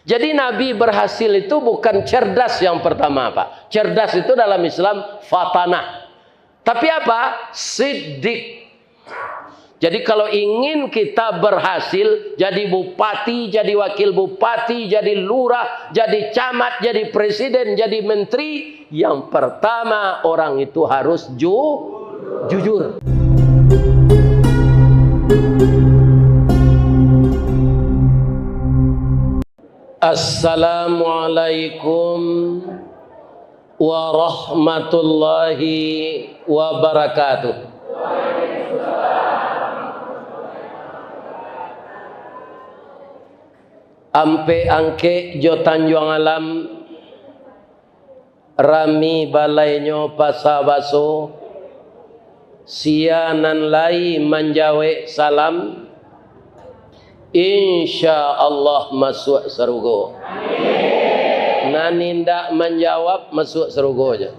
Jadi Nabi berhasil itu bukan cerdas yang pertama, Pak. Cerdas itu dalam Islam fatanah. Tapi apa? Siddiq. Jadi kalau ingin kita berhasil jadi bupati, jadi wakil bupati, jadi lurah, jadi camat, jadi presiden, jadi menteri, yang pertama orang itu harus jujur. Assalamualaikum warahmatullahi wabarakatuh. Ampe angke jo Tanjung Alam rami balainyo pasabaso sianan lai manjawe salam insya Allah masuk serugo. Nani ndak menjawab masuk serugo aja.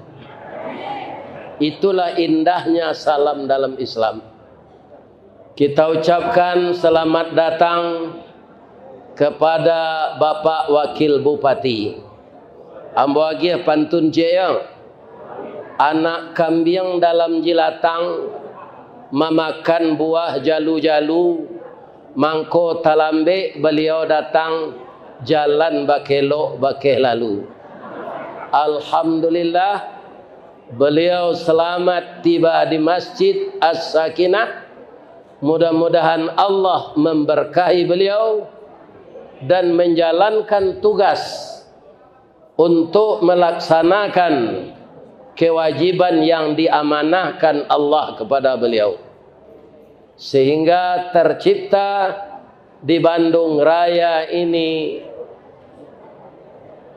Itulah indahnya salam dalam Islam. Kita ucapkan selamat datang kepada Bapak Wakil Bupati. Ambo agi pantun jeyang. Anak kambing dalam jilatang memakan buah jalu-jalu. Mangko talambe beliau datang jalan bakelo bakeh lalu. Alhamdulillah beliau selamat tiba di Masjid As-Sakinah. Mudah-mudahan Allah memberkahi beliau dan menjalankan tugas untuk melaksanakan kewajiban yang diamanahkan Allah kepada beliau, sehingga tercipta di Bandung Raya ini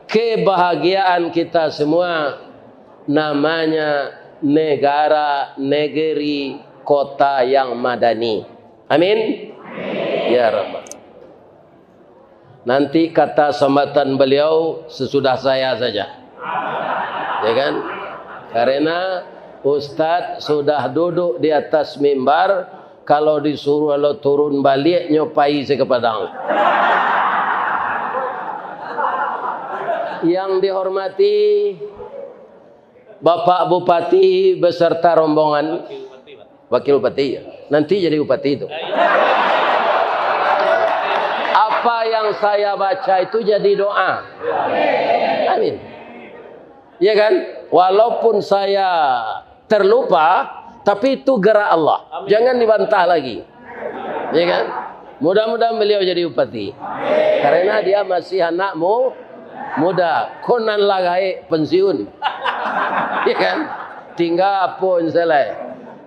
kebahagiaan kita semua, namanya negara, negeri, kota yang madani. Amin. Ya Rabbal. Nanti kata sambatan beliau sesudah saya saja, ya kan? Karena Ustadz sudah duduk di atas mimbar, kalau disuruh lo turun balik nyopai sekepadang. Yang dihormati Bapak Bupati beserta rombongan, Wakil Bupati, nanti jadi Bupati itu. Apa yang saya baca itu jadi doa. Amin. Ya kan? Walaupun saya terlupa, tapi itu gerak Allah. Amin. Jangan dibantah lagi. Ya kan? Mudah-mudahan beliau jadi bupati. Karena dia masih anakmu muda. Konan lagai pensiun. Ya kan? Tinggal apa selai.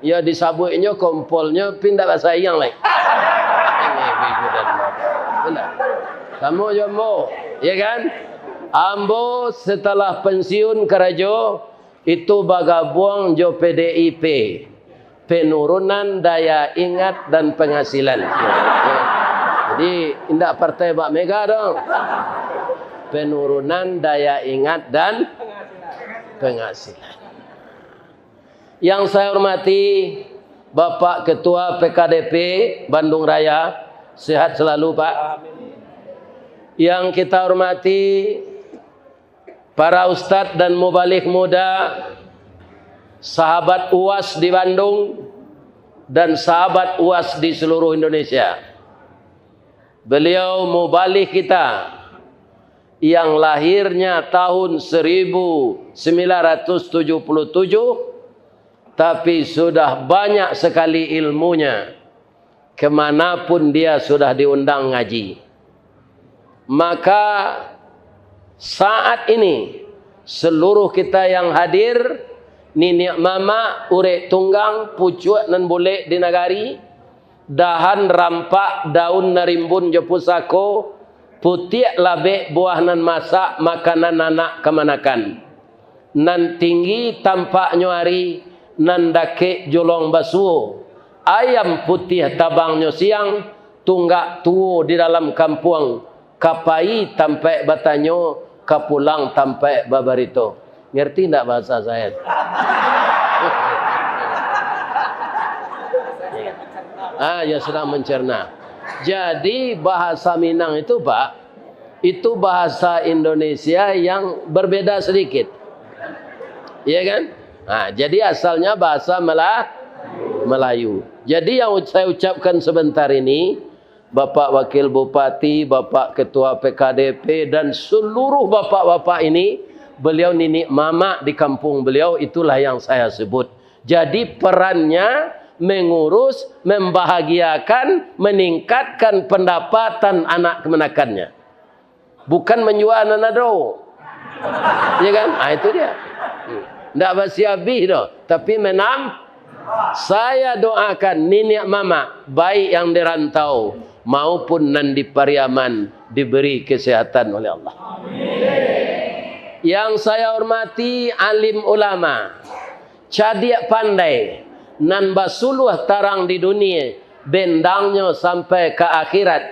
Ya disabuknya kompolnya pindah bahasa yang lain. Ini ibu dan bapak. Benar. Kamu jombo, ya kan? Ambo setelah pensiun kerajo itu bagabung jo PDIP, penurunan daya ingat dan penghasilan. Jadi indak partai Pak Mega dong. Penurunan daya ingat dan penghasilan. Yang saya hormati Bapak Ketua PKDP Bandung Raya, sehat selalu Pak. Yang kita hormati para ustadz dan mubalik muda, sahabat UAS di Bandung dan sahabat UAS di seluruh Indonesia. Beliau mubalik kita yang lahirnya tahun 1977, tapi sudah banyak sekali ilmunya. Kemanapun dia sudah diundang ngaji. Maka saat ini seluruh kita yang hadir, nini mama, urek tunggang, pucuk nan boleh di nagari, dahan rampak, daun narimbun jepusako, putih labe buah nan masak, makanan anak kemanakan. Nan tinggi tampak nyuari, nan dake jolong basuh. Ayam putih tabangnya siang, tunggak tuo di dalam kampung, kapai tampai batanyo, kapulang tampai babarito. Ngerti tidak bahasa saya? Ya sedang mencerna. Jadi bahasa Minang itu Pak, itu bahasa Indonesia yang berbeda sedikit. Iya kan? Nah, jadi asalnya bahasa Melayu. Jadi yang saya ucapkan sebentar ini, Bapak Wakil Bupati, Bapak Ketua PKDP, dan seluruh bapak-bapak ini, beliau ninik mama di kampung beliau, itulah yang saya sebut. Jadi perannya mengurus, membahagiakan, meningkatkan pendapatan anak kemenakannya. Bukan menjual nanado. Ya kan? Ah, itu dia. Tidak basi-habis dah. Tapi menang. Saya doakan nenek mama, baik yang dirantau maupun nan di Pariaman, diberi kesehatan oleh Allah. Amin. Yang saya hormati alim ulama, cadia pandai, nan basuluh tarang di dunia, bendangnya sampai ke akhirat.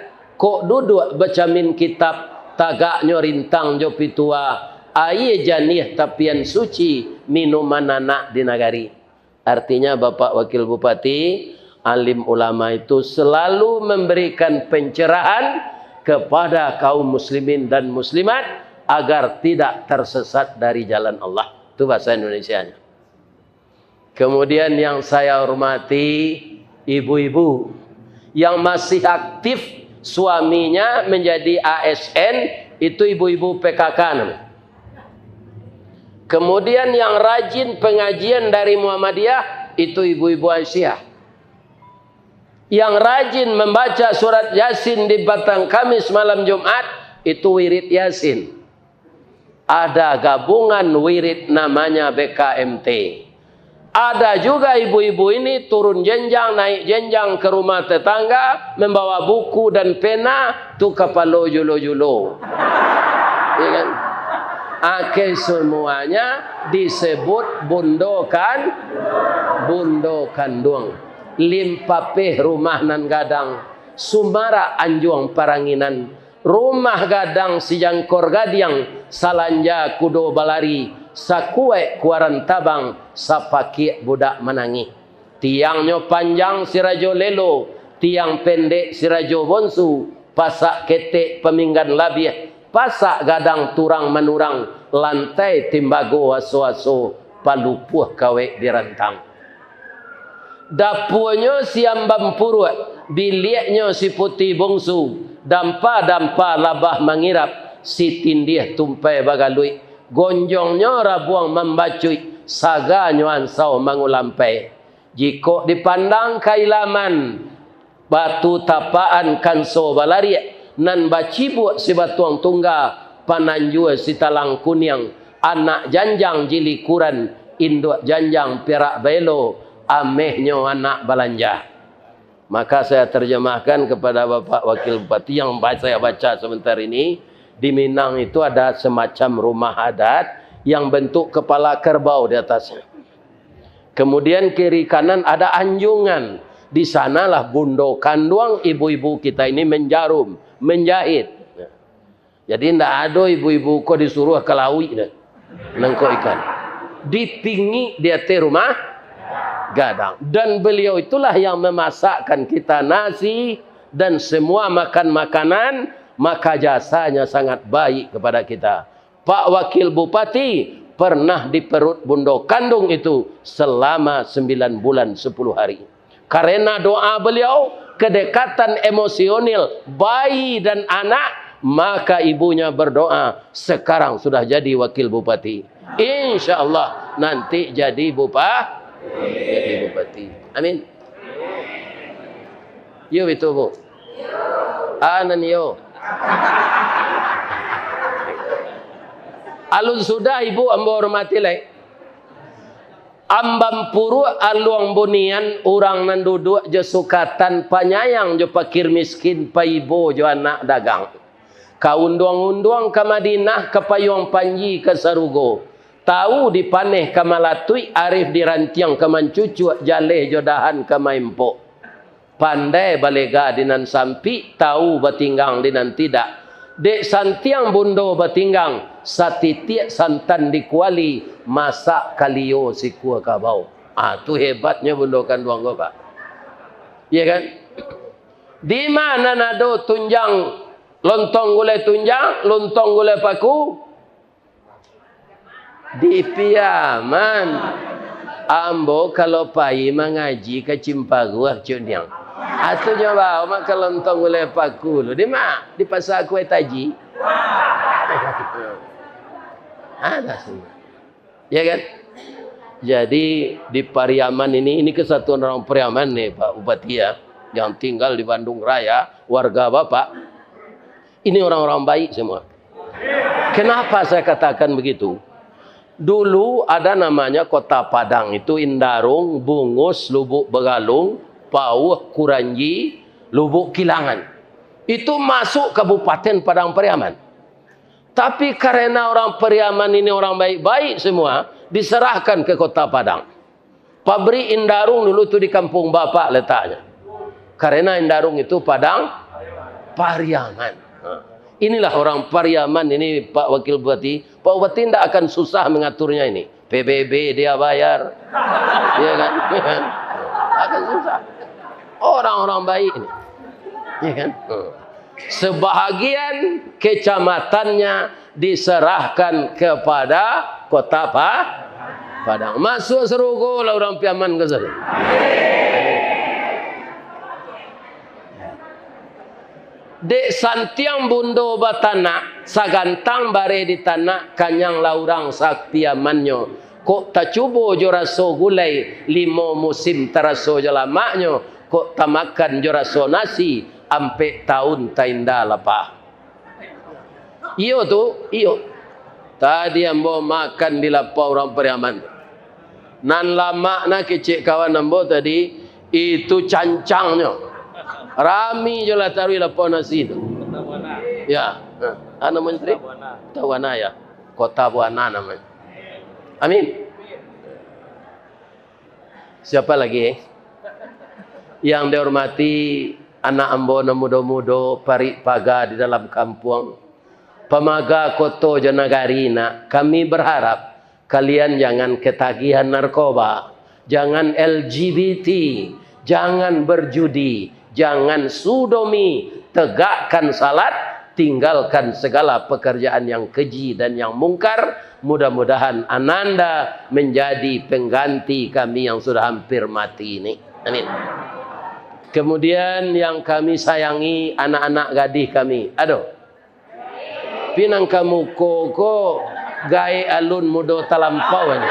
Kok duduk bacamin kitab, tagaknya rintang jopi tua, air janih tapian suci, minuman anak di nagari. Artinya Bapak Wakil Bupati, alim ulama itu selalu memberikan pencerahan kepada kaum muslimin dan muslimat agar tidak tersesat dari jalan Allah. Itu bahasa Indonesianya. Kemudian yang saya hormati, ibu-ibu yang masih aktif suaminya menjadi ASN, itu ibu-ibu PKK namanya. Kemudian yang rajin pengajian dari Muhammadiyah, itu ibu-ibu Aisyah. Yang rajin membaca surat Yasin di Batang Kamis malam Jumat, itu wirid Yasin. Ada gabungan wirid namanya BKMT. Ada juga ibu-ibu ini turun jenjang, naik jenjang ke rumah tetangga, membawa buku dan pena, tu kapalo julo-julo. Ya kan? Ake semuanya disebut bundokan duang. Limpapeh rumah nan gadang, sumara anjuang paranginan, rumah gadang si jangkor gadiang, salanja kudo balari, sakue kuaran tabang, sapaki budak menangi. Tiangnya panjang si rajo lelo, tiang pendek si rajo bonsu, pasak ketek peminggan labiah, pasak gadang turang menurang, lantai timbago aso-aso, palupuh kawe dirantang. Dapurnya si ambam purut, biliknya si putih bongsu, dampa-dampa labah mengirap, si tindih tumpai bagalui, gonjongnya rabuang membacui, saganya ansau mangulampai. Jika dipandang kailaman, batu tapaan kanso balari, nan bacibuk si batuang tungga, pananjua si talang kunyang, anak janjang jilikuran, induk janjang perak belo, amehnya anak balanja. Maka saya terjemahkan kepada Bapak Wakil Bupati yang saya baca sebentar ini. Di Minang itu ada semacam rumah adat yang bentuk kepala kerbau di atasnya. Kemudian kiri kanan ada anjungan. Di sanalah bundo kanduang ibu-ibu kita ini menjarum, menjahit. Jadi tidak ada ibu-ibu kok disuruh ke laut nangkok ikan. Dipingi dia te rumah gadang. Dan beliau itulah yang memasakkan kita nasi dan semua makan makanan, maka jasanya sangat baik kepada kita. Pak Wakil Bupati pernah di perut bundo kandung itu selama 9 bulan 10 hari. Karena doa beliau, kedekatan emosional bayi dan anak, maka ibunya berdoa, sekarang sudah jadi Wakil Bupati. Insya Allah nanti jadi Bupati. Amin. Yo itu bu. Anan yo. Alun sudah ibu ambo hormati lai. Ambam puru aluang bunian orang nan duduk je sukatan panyayang je pakir miskin paibo je anak dagang. Kaunduang-unduang ke Madinah ke payung panji ke Sarugo. Tahu dipaneh ke Malatui, arif dirantiang ke Mancucu, jaleh jodahan ke Maimpo. Pandai balega dinan sampi, tahu batinggang dinan tidak. Dek santiang bundo batinggang, satitiak santan dikuali, masak kalio si kuah kabau. Ah, tu hebatnya bundo kanduang ko pak. Iya kan? Di mana nado tunjang Lontong gulai tunjang, lontong gulai paku di piaman. Ambo kalau pai mengaji ke Cimpagu Cuniang. Atau nyoba mak kalau lontong gulai paku lu di mak di pasar kue taji. Ada semua. Ya kan? Jadi di Pariaman ini kesatuan orang Pariaman nih Pak Bupati ya, yang tinggal di Bandung Raya, warga Bapak. Ini orang-orang baik semua. Kenapa saya katakan begitu? Dulu ada namanya Kota Padang, itu Indarung, Bungus, Lubuk Begalung, Pauh, Kuranji, Lubuk Kilangan. Itu masuk Kabupaten Padang Pariaman. Tapi karena orang Pariaman ini orang baik-baik semua, diserahkan ke Kota Padang. Pabrik Indarung dulu itu di kampung Bapak letaknya. Karena Indarung itu Padang Pariaman. Inilah orang Pariaman ini Pak Wakil Bupati. Pak Bupati tidak akan susah mengaturnya ini. PBB dia bayar. Ya kan? Akan susah. Orang-orang baik ini. Ya kan? Sebahagian kecamatannya diserahkan kepada Kota Padang. Masuk serugo lah orang Pariaman ke sana. Dek santiang bundo batana sagantang bare di tanah kanyang laurang sak Piamanyo. Kok tak cubo jo raso gulai limo musim teraso jalamaknyo. Kok tamakan jo raso nasi ampe tahun tainda lapah. Iyo tu, iyo. Tadi ambo makan di lapau orang Pariaman. Nan lama nak kecik kawan ambo tadi itu cancangnya. Rami je lah taruh lapau nasi tu. Ya. Apa menteri? Kota Buana ya. Kota Buana namanya. Amin. Siapa lagi? Yang dihormati anak ambo muda-muda parik paga di dalam kampung. Pemaga Koto Janagarina, kami berharap kalian jangan ketagihan narkoba, jangan LGBT, jangan berjudi, jangan sodomi, tegakkan salat, tinggalkan segala pekerjaan yang keji dan yang mungkar. Mudah-mudahan ananda menjadi pengganti kami yang sudah hampir mati ini. Amin. Kemudian yang kami sayangi anak-anak gadis kami. Aduh. Pinang kamu koko gai alun mudo talampau ini.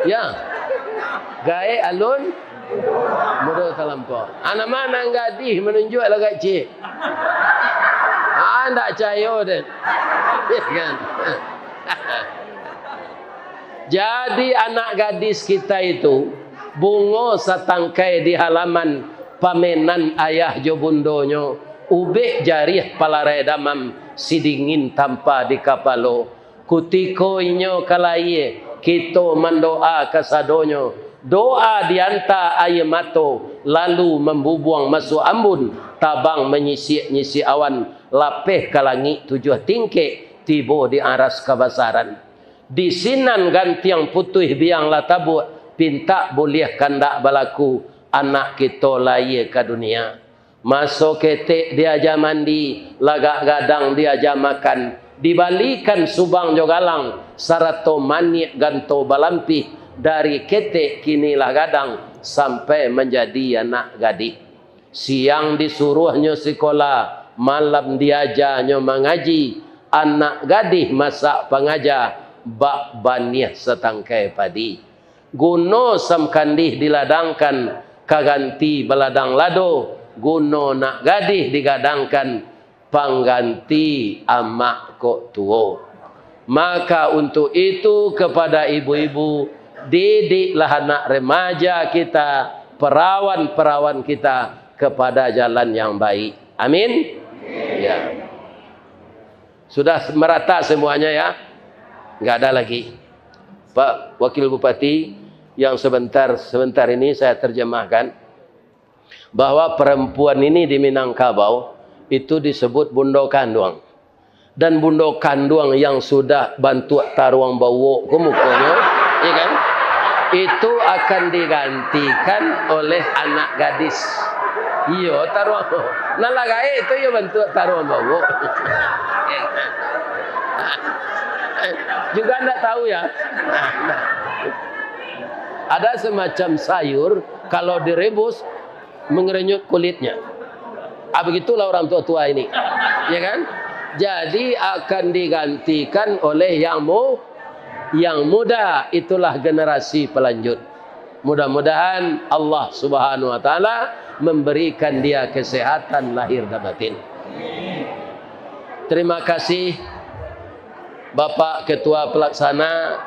Ya. Gai alun mudo talampau. Anak mana gadis menunjuk lagak cik. Ndak cayo den. Kan. Jadi anak gadis kita itu bungo satangkai di halaman pamenan ayah jo bundonyo. Ube jarih palarai damam sidingin tanpa di kapalo. Kutiko inyo kalaye kita mendoa kasadonyo. Doa dianta ayemato lalu membubuang masuk ambun. Tabang menyisi awan lapeh kalangi 7 tingkek tibo di aras kabasaran. Di sinan gantiang putih biang latabu pinta boleh kandak balaku anak kita laye ke dunia. Masuk ketek diaja mandi, lagak gadang diaja makan, dibalikan subang jogalang, sarato manik ganto balampi, dari ketek kinilah gadang sampai menjadi anak gadis. Siang disuruhnya sekolah, malam diajarnya mengaji, anak gadis masak pengajar, bak baniah setangkai padi. Guno samkandih diladangkan, kaganti beladang lado. Guno nak gadis digadangkan pengganti amak kok tuo. Maka untuk itu kepada ibu-ibu, didiklah anak remaja kita, perawan-perawan kita kepada jalan yang baik. Amin. Ya. Sudah merata semuanya ya? Enggak ada lagi. Pak Wakil Bupati yang sebentar ini saya terjemahkan. Bahwa perempuan ini di Minangkabau itu disebut bundo kanduang. Dan bundo kanduang yang sudah bantu taruang bawa ke mukanya, ya kan? Itu akan digantikan oleh anak gadis. Iya, taruh ambo. Nalagai itu ya bentuk taruh ambo. Juga anda tahu ya. Ada semacam sayur kalau direbus mengerenyut kulitnya. Begitulah orang tua-tua ini, ya kan? Jadi akan digantikan oleh yang muda. Itulah generasi pelanjut. Mudah-mudahan Allah Subhanahu Wa Taala memberikan dia kesehatan lahir dan batin. Terima kasih Bapak Ketua Pelaksana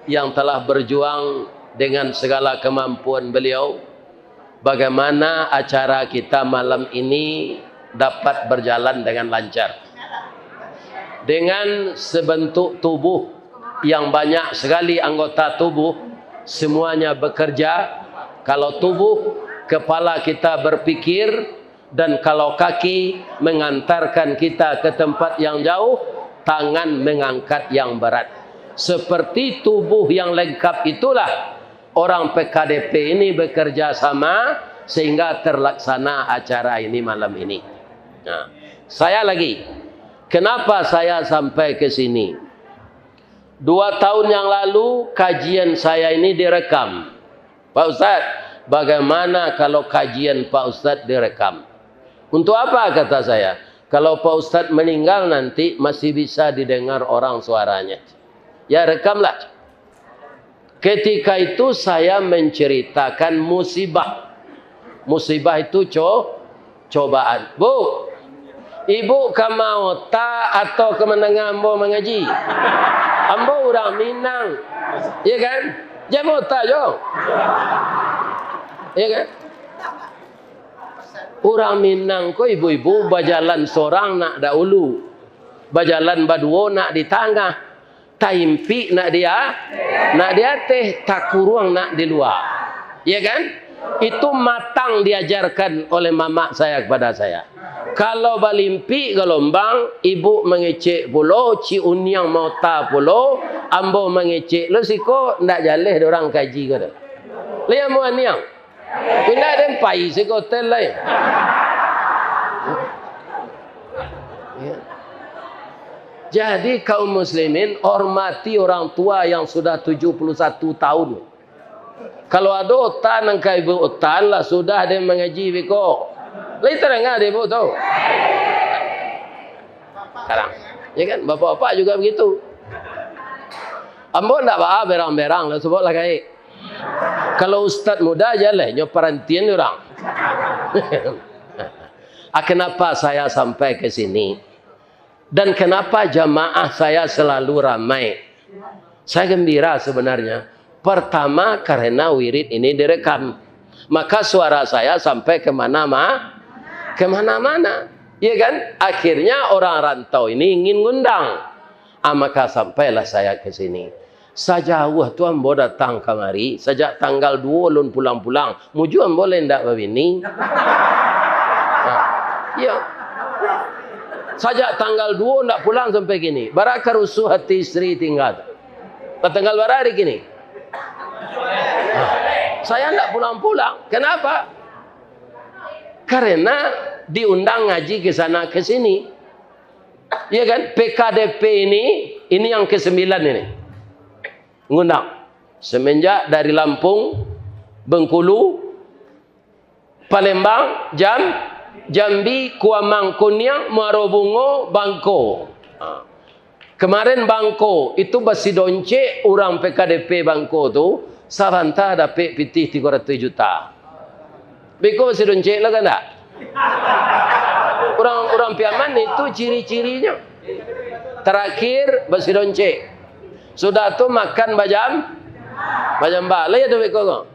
yang telah berjuang dengan segala kemampuan beliau. Bagaimana acara kita malam ini dapat berjalan dengan lancar. Dengan sebentuk tubuh yang banyak sekali anggota tubuh, semuanya bekerja. Kalau tubuh, kepala kita berpikir, dan kalau kaki mengantarkan kita ke tempat yang jauh, tangan mengangkat yang berat. Seperti tubuh yang lengkap itulah orang PKDP ini bekerja sama sehingga terlaksana acara ini malam ini. Nah, saya lagi, kenapa saya sampai ke sini? 2 tahun yang lalu kajian saya ini direkam. Pak Ustadz, bagaimana kalau kajian Pak Ustadz direkam? Untuk apa kata saya? Kalau Pak Ustadz meninggal nanti masih bisa didengar orang suaranya. Ya rekamlah. Ketika itu saya menceritakan musibah. Musibah itu cobaan. Bu, ibu kamau ta atau kemenangan ambo mengaji? Ambo orang Minang. Ya kan? Jamu ta jo. Ya kan? Orang Minang ko ibu-ibu bajalan seorang nak dahulu. Bajalan baduo nak di tengah. Taimpi nak dia teh tak kurang nak di luar. Ya kan? Itu matang diajarkan oleh mama saya kepada saya. Kalau balimpi gelombang, ibu mengecek pulo, ci unyang mau ta pulo, ambo mengecek. Lo siko ndak jaleh orang kaji ko dah. Lihat mo aniang. Pindah den pai siko hotel lain. Ya. Jadi kaum muslimin hormati orang tua yang sudah 71 tahun. Kalau ada otan nang kai ibu otan lah sudah dia mengaji beko. Lai terengah dia ibu tahu. Sekarang, ya kan bapak-bapak juga begitu. Ambo ndak ba berang-berang lah sebutlah kai. Kalau ustaz muda aja lah nyoparantian orang. Kenapa saya sampai ke sini? Dan kenapa jamaah saya selalu ramai? Saya gembira sebenarnya. Pertama karena wirid ini direkam. Maka suara saya sampai kemana-mana. Ya kan? Akhirnya orang rantau ini ingin ngundang. Maka sampailah saya ke sini. Sajauh tu ambo datang kemari. Sejak tanggal 2 lun pulang-pulang. Mujuan boleh ndak begini? Ya. Sajak tanggal 2 nak pulang sampai gini. Barakah rusuh hati istri tinggal. Tanggal berapa hari gini? Saya nak pulang-pulang. Kenapa? Karena diundang ngaji ke sana ke sini. Ya kan? PKDP ini yang ke-9 ini. Ngundang. Semenjak dari Lampung, Bengkulu, Palembang, Jambi, Kuamang, Kunyang, Muaro Bungo, Bangko. Kemarin Bangko itu basi donce orang PKDP Bangko tu saranta dapat pitih 300 juta. Beko basi donce lah kan tak? Orang Piaman itu ciri-cirinya. Terakhir basi donce. Sudah tu makan bajam balai ada beko kau.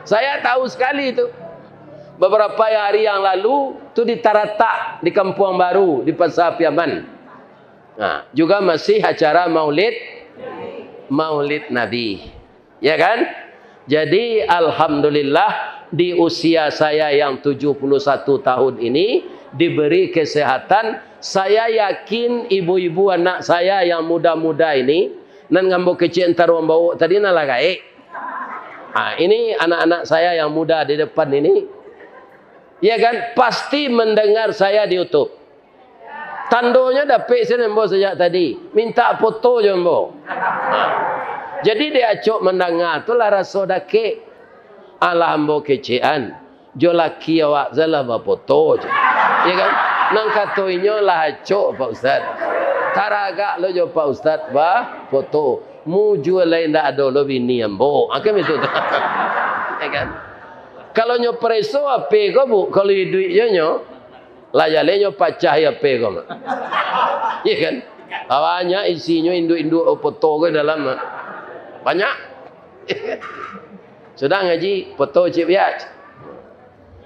Saya tahu sekali itu. Beberapa hari yang lalu itu di Taratak di Kampung Baru di Pasar Piaman. Nah, juga masih acara Maulid Nabi. Ya kan? Jadi alhamdulillah di usia saya yang 71 tahun ini diberi kesehatan. Saya yakin ibu-ibu anak saya yang muda-muda ini nan ngambo kecil entar wambau tadi nalagai. Nah, ini anak-anak saya yang muda di depan ini, ya kan, pasti mendengar saya di YouTube. Tandonya dapet sini mbo sejak tadi, minta foto je mbo. Jadi dia acok mendengar tu lah rasa dake. Alah mbo kecean, jo laki awak zalah foto je. Ya kan? Nang katoinyo lah acok Pak Ustaz. Taraga lo jo Pak Ustaz ba foto. Mu jual lain dak ada lo bini ambo. Akan itu. Ya kan? Kalau nyo preso ape ko bu, kalau duit yo nyo layale nyo pacah ya ape ko. Ya kan? Awalnya isinya induk-induk foto ke dalam banyak. Sudah ngaji foto cip ya.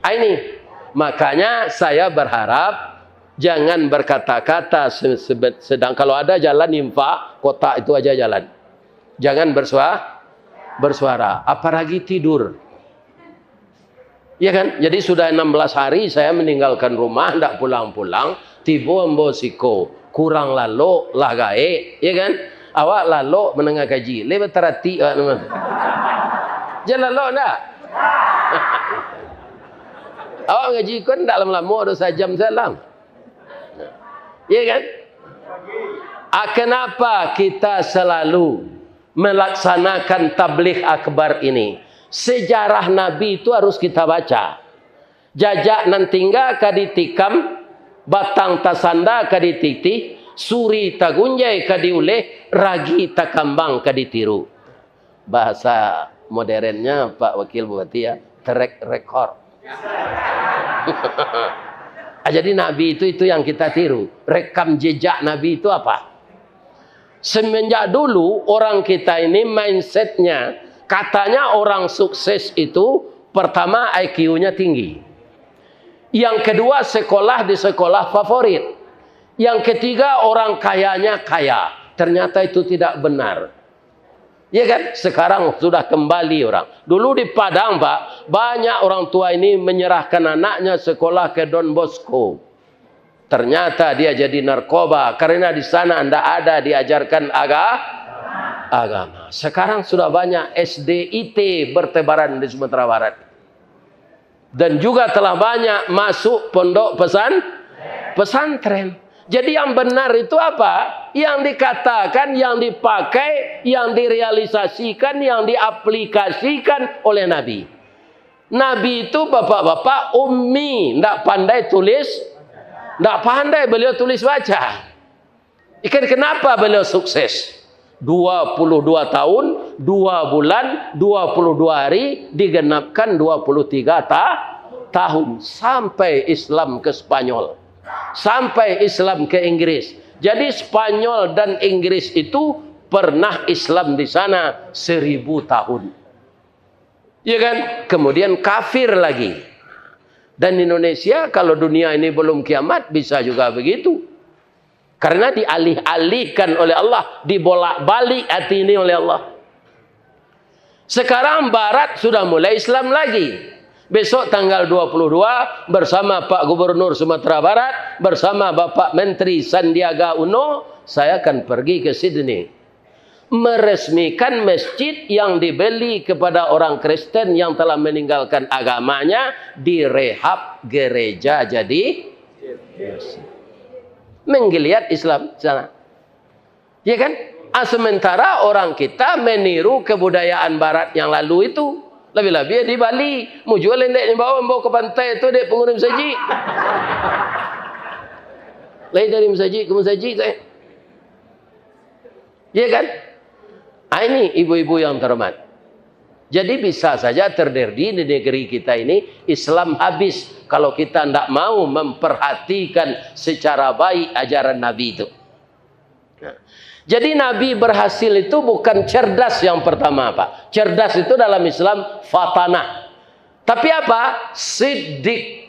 Ini makanya saya berharap jangan berkata-kata sedang kalau ada jalan infak kota itu aja jalan. Jangan bersuara, apalagi tidur. Ya kan? Jadi sudah 16 hari saya meninggalkan rumah, tidak pulang-pulang, tiba mbosiko, kurang lalu lagae, ya kan? Awak lalu menengah kaji, lebih terhati jangan lalu enggak? Awak ngaji kan tak lama-lama ada sejam salam. Ya kan? Kenapa kita selalu melaksanakan tabligh akbar ini? Sejarah Nabi itu harus kita baca. Jajak nan tinggal kaditikam, batang tasanda kadititi, suri tagunjai kadiuleh, ragi takambang kaditiru. Bahasa modernnya Pak Wakil Bupati ya, track record. Jadi Nabi itu yang kita tiru. Rekam jejak Nabi itu apa? Semenjak dulu orang kita ini mindsetnya, katanya orang sukses itu pertama IQ-nya tinggi. Yang kedua sekolah di sekolah favorit. Yang ketiga orang kayanya kaya. Ternyata itu tidak benar. Ya kan? Sekarang sudah kembali orang. Dulu di Padang Pak, banyak orang tua ini menyerahkan anaknya sekolah ke Don Bosco. Ternyata dia jadi narkoba karena di sana anda ada diajarkan agama. Sekarang sudah banyak SDIT bertebaran di Sumatera Barat. Dan juga telah banyak masuk pondok pesantren. Jadi yang benar itu apa? Yang dikatakan, yang dipakai, yang direalisasikan, yang diaplikasikan oleh Nabi. Nabi itu bapak-bapak ummi, tidak pandai tulis, tidak pandai beliau tulis baca. Ikan kenapa beliau sukses? 22 tahun, 2 bulan, 22 hari, digenapkan 23 tahun. Sampai Islam ke Spanyol. Sampai Islam ke Inggris. Jadi Spanyol dan Inggris itu pernah Islam di sana 1000 tahun. Ya kan? Kemudian kafir lagi. Dan Indonesia kalau dunia ini belum kiamat bisa juga begitu. Karena dialih-alihkan oleh Allah, dibolak-balik hati ini oleh Allah. Sekarang Barat sudah mulai Islam lagi. Besok tanggal 22 bersama Pak Gubernur Sumatera Barat, bersama Bapak Menteri Sandiaga Uno, saya akan pergi ke Sydney. Meresmikan masjid yang dibeli kepada orang Kristen yang telah meninggalkan agamanya, direhab gereja jadi menggeliat Islam sana. Ya kan? Sementara orang kita meniru kebudayaan Barat yang lalu itu. Lebih-lebih di Bali, mau jual lendek bawa ke pantai itu dek pengurim saji. Lain dari saji ke saji saya. Ya kan? Ini ibu-ibu yang terhormat. Jadi bisa saja terjadi di negeri kita ini Islam habis kalau kita tidak mau memperhatikan secara baik ajaran Nabi itu. Nah. Jadi Nabi berhasil itu bukan cerdas yang pertama Pak. Cerdas itu dalam Islam fatanah. Tapi apa? Siddiq.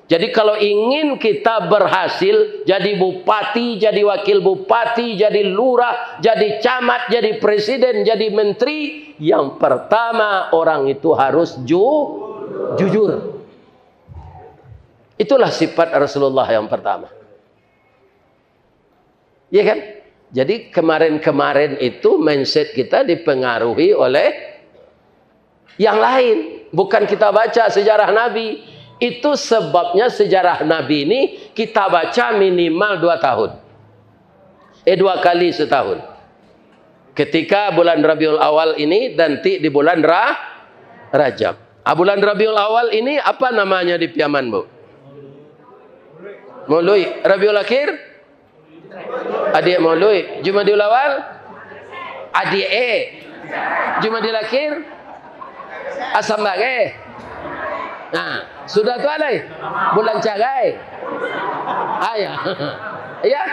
Jadi kalau ingin kita berhasil jadi bupati, jadi wakil bupati, jadi lurah, jadi camat, jadi presiden, jadi menteri, yang pertama orang itu harus jujur. Itulah sifat Rasulullah yang pertama. Iya kan? Jadi kemarin-kemarin itu mindset kita dipengaruhi oleh yang lain. Bukan kita baca sejarah Nabi. Itu sebabnya sejarah Nabi ini kita baca minimal 2 tahun. 2 kali setahun. Ketika bulan Rabiul Awal ini nanti di bulan Rajab. Bulan Rabiul Awal ini apa namanya di Piaman, Bu? Maului. Rabiul Akhir? Adik Maului. Jumadil Awal? Adik Jumadil Akhir? Asambage. Nah, sudah tu alai. Bulan Cagai. Ya. Ya.